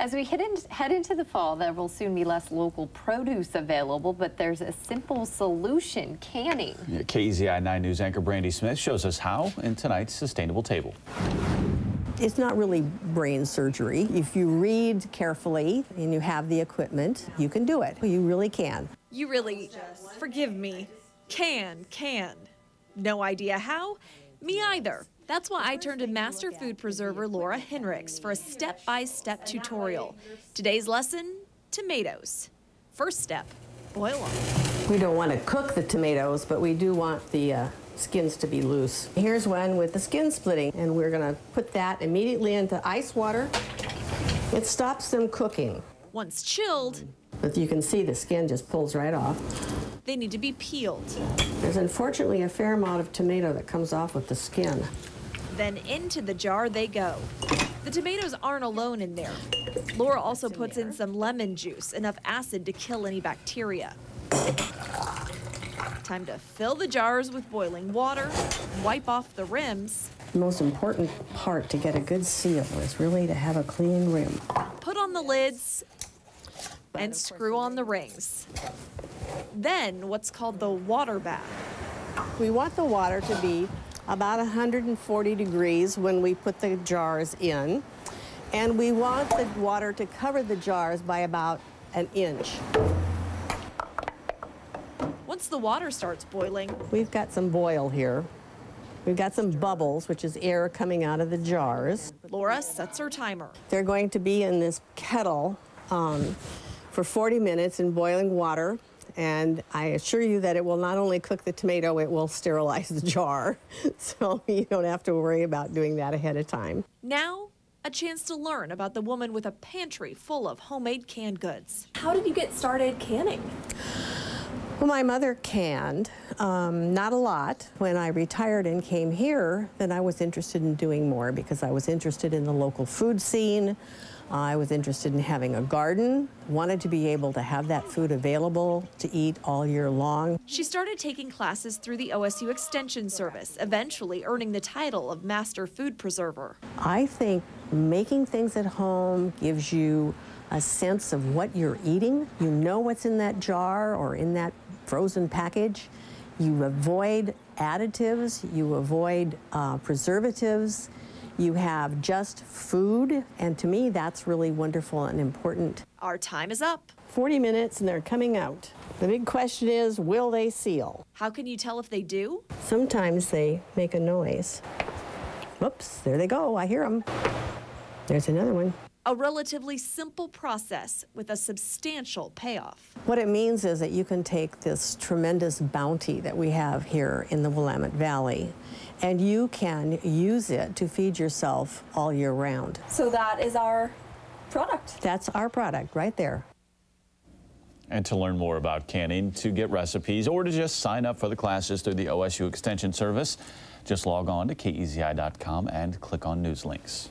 As we head into the fall, there will soon be less local produce available, but there's a simple solution: canning. Yeah, KEZI 9 News anchor Brandy Smith shows us how in tonight's Sustainable Table. It's not really brain surgery. If you read carefully and you have the equipment, you can do it. You really can. You really, forgive me, can. No idea how? Me either. That's why I turned to master food preserver Laura Henricks for a step-by-step tutorial. Today's lesson, tomatoes. First step, boil them. We don't want to cook the tomatoes, but we do want the skins to be loose. Here's one with the skin splitting, and we're going to put that immediately into ice water. It stops them cooking. Once chilled, but you can see the skin just pulls right off. They need to be peeled. There's unfortunately a fair amount of tomato that comes off with the skin. Then into the jar they go. The tomatoes aren't alone in there. Laura also puts in some lemon juice, enough acid to kill any bacteria. Time to fill the jars with boiling water, wipe off the rims. The most important part to get a good seal is really to have a clean rim. Put on the lids and screw on the rings. Then what's called the water bath. We want the water to be about 140 degrees when we put the jars in, and we want the water to cover the jars by about an inch. Once the water starts boiling, we've got some boil here. We've got some bubbles, which is air coming out of the jars. Laura sets her timer. They're going to be in this kettle for 40 minutes in boiling water. And I assure you that it will not only cook the tomato, it will sterilize the jar. So you don't have to worry about doing that ahead of time. Now, a chance to learn about the woman with a pantry full of homemade canned goods. How did you get started canning? Well, my mother canned, not a lot. When I retired and came here, then I was interested in doing more because I was interested in the local food scene. I was interested in having a garden, wanted to be able to have that food available to eat all year long. She started taking classes through the OSU Extension Service, eventually earning the title of Master Food Preserver. I think making things at home gives you a sense of what you're eating. You know what's in that jar or in that frozen package. You avoid additives, you avoid preservatives. You have just food, and to me, that's really wonderful and important. Our time is up. 40 minutes and they're coming out. The big question is, will they seal? How can you tell if they do? Sometimes they make a noise. Whoops, there they go, I hear them. There's another one. A relatively simple process with a substantial payoff. What it means is that you can take this tremendous bounty that we have here in the Willamette Valley, and you can use it to feed yourself all year round. So that is our product. That's our product right there. And to learn more about canning, to get recipes, or to just sign up for the classes through the OSU Extension Service, just log on to KEZI.com and click on news links.